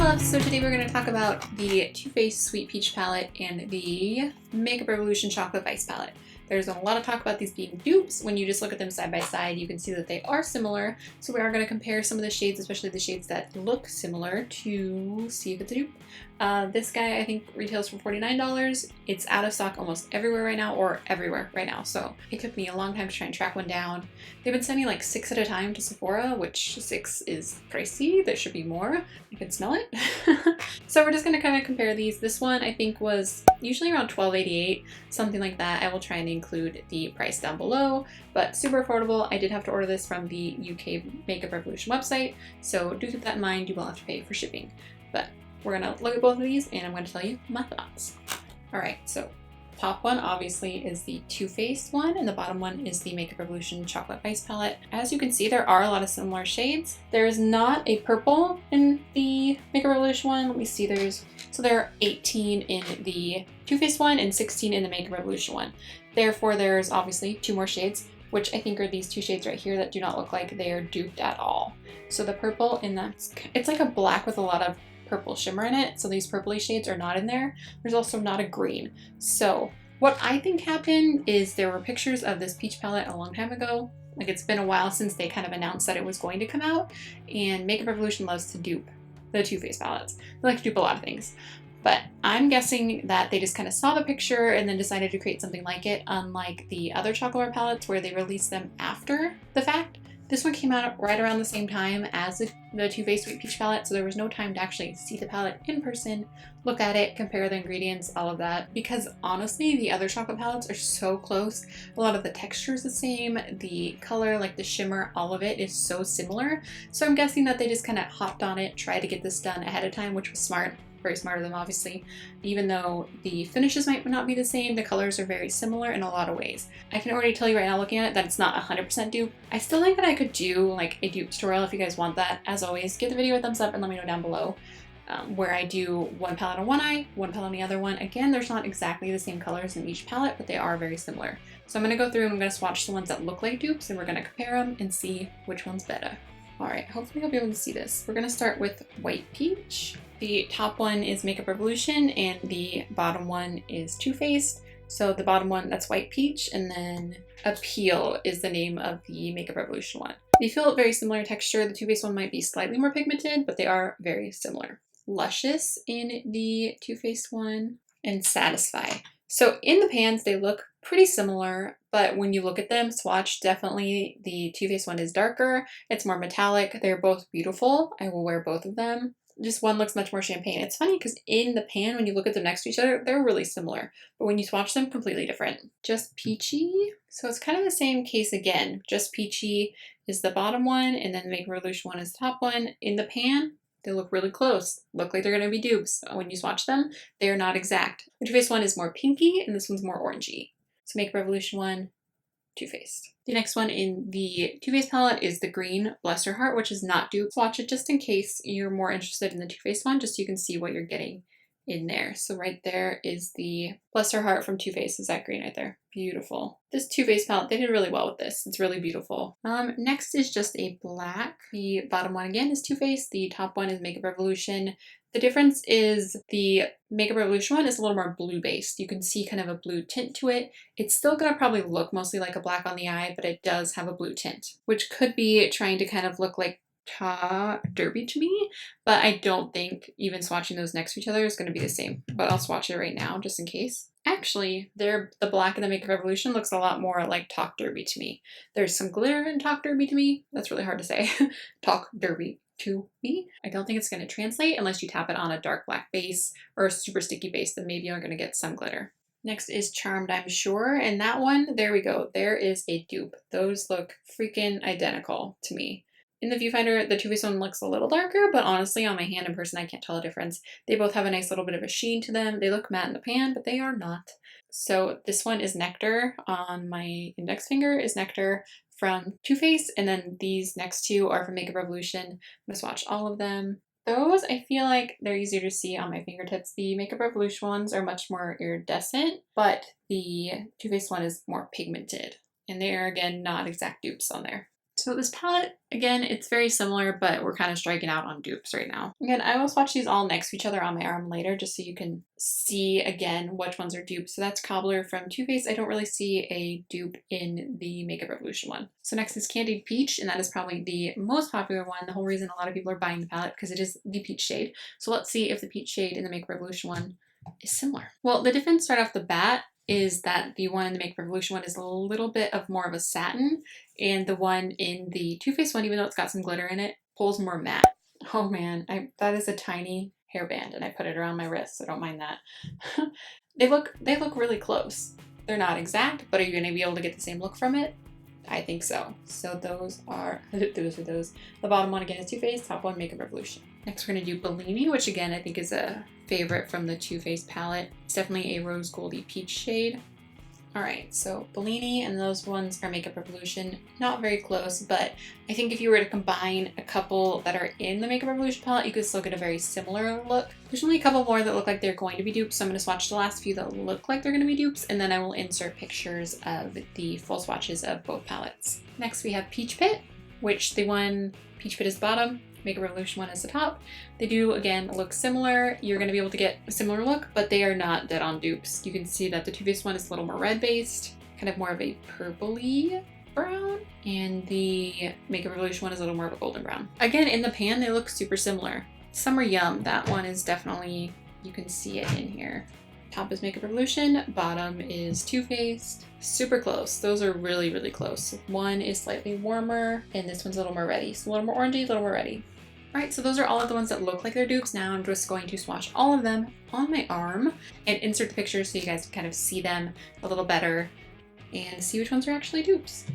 loves, so today we're going to talk about the Too Faced Sweet Peach palette and the Makeup Revolution Chocolate Ice palette. There's a lot of talk about these being dupes. When you just look at them side by side, you can see that they are similar. So we are going to compare some of the shades, especially the shades that look similar, to see if it's a dupe. This guy I think retails for $49. It's out of stock almost everywhere right now, or everywhere right now. So it took me a long time to try and track one down. They've been sending like 6 at a time to Sephora, which 6 is pricey. There should be more. I can smell it. So we're just going to kind of compare these. This one I think was usually around $12.88, something like that. I will try and include the price down below, but super affordable. I did have to order this from the UK Makeup Revolution website, so do keep that in mind. You will have to pay for shipping. But we're going to look at both of these and I'm going to tell you my thoughts. All right, so top one obviously is the Too Faced one, and the bottom one is the Makeup Revolution Chocolate Ice palette. As you can see, there are a lot of similar shades. There is not a purple in the Makeup Revolution one. Let me see, there are 18 in the Too Faced one and 16 in the Makeup Revolution one. Therefore, there's obviously 2 more shades, which I think are these 2 shades right here that do not look like they are duped at all. So the purple in that, it's like a black with a lot of purple shimmer in it, so these purpley shades are not in there. There's also not a green. So what I think happened is there were pictures of this peach palette a long time ago. Like, it's been a while since they kind of announced that it was going to come out, and Makeup Revolution loves to dupe the Too Faced palettes. They like to dupe a lot of things. But I'm guessing that they just kind of saw the picture and then decided to create something like it, unlike the other chocolate palettes where they released them after the fact. This one came out right around the same time as the Too Faced Sweet Peach palette, so there was no time to actually see the palette in person, look at it, compare the ingredients, all of that. Because honestly, the other chocolate palettes are so close. A lot of the texture is the same, the color, like the shimmer, all of it is so similar. So I'm guessing that they just kind of hopped on it, tried to get this done ahead of time, which was smart. Very smart of them, obviously. Even though the finishes might not be the same, the colors are very similar in a lot of ways. I can already tell you right now, looking at it, that it's not 100% dupe. I still think that I could do like a dupe tutorial if you guys want that. As always, give the video a thumbs up and let me know down below, where I do one palette on one eye, one palette on the other one. Again, there's not exactly the same colors in each palette, but they are very similar. So I'm going to go through and I'm going to swatch the ones that look like dupes, and we're going to compare them and see which one's better. All right, hopefully you'll be able to see this. We're going to start with White Peach. The top one is Makeup Revolution and the bottom one is Too Faced. So the bottom one, that's White Peach, and then Appeal is the name of the Makeup Revolution one. They feel very similar in texture. The Too Faced one might be slightly more pigmented, but they are very similar. Luscious in the Too Faced one, and Satisfy. So in the pans, they look pretty similar, but when you look at them, swatch, definitely the Too Faced one is darker. It's more metallic. They're both beautiful. I will wear both of them. Just one looks much more champagne. It's funny because in the pan, when you look at them next to each other, they're really similar, but when you swatch them, completely different. Just Peachy. So it's kind of the same case again. Just Peachy is the bottom one, and then the Makeup Revolution one is the top one. In the pan, they look really close. Look like they're going to be dupes. When you swatch them, they are not exact. The Too Faced one is more pinky, and this one's more orangey. So Makeup Revolution one, Too Faced. The next one in the Too Faced palette is the green Bless Your Heart, which is not dupe. Swatch it just in case you're more interested in the Too Faced one, just so you can see what you're getting in there. So right there is the Bless Her Heart from Too Faced. Is that green right there? Beautiful. This Too Faced palette, they did really well with this. It's really beautiful. Next is just a black. The bottom one again is Too Faced. The top one is Makeup Revolution. The difference is the Makeup Revolution one is a little more blue based. You can see kind of a blue tint to it. It's still gonna probably look mostly like a black on the eye, but it does have a blue tint, which could be trying to kind of look like Derby to me, but I don't think even swatching those next to each other is going to be the same. But I'll swatch it right now just in case. Actually, the black in the Makeup Revolution looks a lot more like Talk Derby to me. There's some glitter in Talk Derby to me. That's really hard to say. Talk Derby to me. I don't think it's going to translate unless you tap it on a dark black base or a super sticky base, then maybe you're going to get some glitter. Next is Charmed, I'm Sure, and that one, there we go. There is a dupe. Those look freaking identical to me. In the viewfinder, the Too Faced one looks a little darker, but honestly on my hand in person, I can't tell a difference. They both have a nice little bit of a sheen to them. They look matte in the pan, but they are not. So this one is Nectar. On my index finger is Nectar from Too Faced, and then these next 2 are from Makeup Revolution. I'm gonna swatch all of them. Those, I feel like they're easier to see on my fingertips. The Makeup Revolution ones are much more iridescent, but the Too Faced one is more pigmented. And they are, again, not exact dupes on there. So this palette, again, it's very similar, but we're kind of striking out on dupes right now. Again, I will swatch these all next to each other on my arm later, just so you can see again which ones are dupes. So that's Cobbler from Too Faced. I don't really see a dupe in the Makeup Revolution one. So next is Candied Peach, and that is probably the most popular one. The whole reason a lot of people are buying the palette, because it is the peach shade. So let's see if the peach shade in the Makeup Revolution one is similar. Well, the difference right off the bat is that the one in the Makeup Revolution one is a little bit of more of a satin, and the one in the Too Faced one, even though it's got some glitter in it, pulls more matte. Oh man, that is a tiny hairband, and I put it around my wrist, so don't mind that. They look really close. They're not exact, but are you gonna be able to get the same look from it? I think so. So those are those. The bottom one again is Too Faced, top one Makeup Revolution. Next we're gonna do Bellini, which again I think is a favorite from the Too Faced palette. It's definitely a rose goldy peach shade. All right, so Bellini and those ones are Makeup Revolution. Not very close, but I think if you were to combine a couple that are in the Makeup Revolution palette, you could still get a very similar look. There's only a couple more that look like they're going to be dupes, so I'm going to swatch the last few that look like they're going to be dupes, and then I will insert pictures of the full swatches of both palettes. Next we have Peach Pit, which the one Peach Pit is the bottom, Makeup Revolution one is the top. They do, again, look similar. You're going to be able to get a similar look, but they are not dead on dupes. You can see that the Too Faced one is a little more red-based, kind of more of a purpley brown, and the Makeup Revolution one is a little more of a golden brown. Again, in the pan, they look super similar. Some are Yum. That one is definitely, you can see it in here. Top is Makeup Revolution, bottom is Too Faced. Super close. Those are really, really close. One is slightly warmer, and this one's a little more reddy. So a little more orangey, a little more reddy. All right, so those are all of the ones that look like they're dupes. Now I'm just going to swatch all of them on my arm and insert the pictures so you guys can kind of see them a little better and see which ones are actually dupes.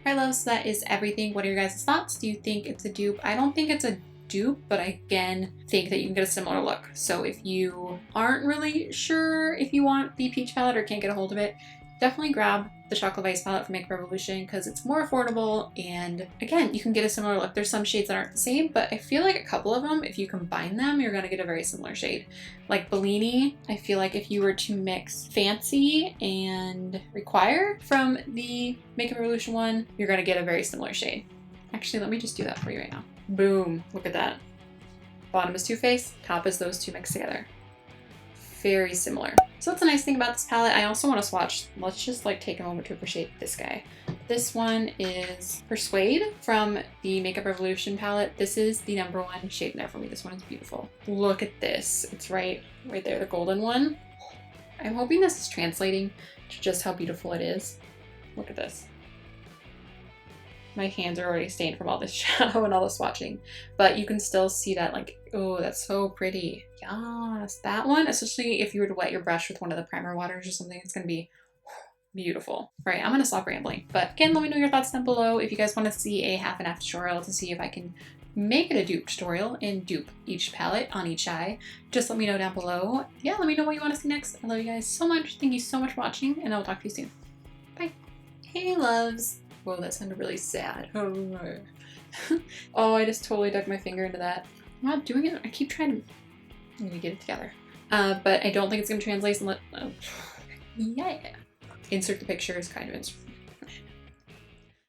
All right, loves, that is everything. What are your guys' thoughts? Do you think it's a dupe? I don't think it's a dupe, but I again think that you can get a similar look. So if you aren't really sure if you want the peach palette or can't get a hold of it, definitely grab the Chocolate Ice palette from Makeup Revolution because it's more affordable, and again, you can get a similar look. There's some shades that aren't the same, but I feel like a couple of them, if you combine them, you're gonna get a very similar shade. Like Bellini, I feel like if you were to mix Fancy and Require from the Makeup Revolution one, you're gonna get a very similar shade. Actually, let me just do that for you right now. Boom, look at that. Bottom is Too Faced, top is those two mixed together. Very similar. So that's a nice thing about this palette. I also want to swatch, let's just like take a moment to appreciate this guy. This one is Persuade from the Makeup Revolution palette. This is the #1 shade there for me. This one is beautiful. Look at this. It's right there, the golden one. I'm hoping this is translating to just how beautiful it is. Look at this. My hands are already stained from all this shadow and all the swatching, but you can still see that, like, oh, that's so pretty. Yes, that one, especially if you were to wet your brush with one of the primer waters or something, it's gonna be beautiful. All right, I'm gonna stop rambling, but again, let me know your thoughts down below. If you guys want to see a half and half tutorial to see if I can make it a dupe tutorial and dupe each palette on each eye, just let me know down below. Yeah, let me know what you want to see next. I love you guys so much. Thank you so much for watching, and I will talk to you soon. Bye. Hey, loves. Whoa, that sounded really sad. Oh, I just totally dug my finger into that. I'm not doing it. I keep trying to... I need to get it together. But I don't think it's going to translate. Yeah. Insert the pictures, kind of insert.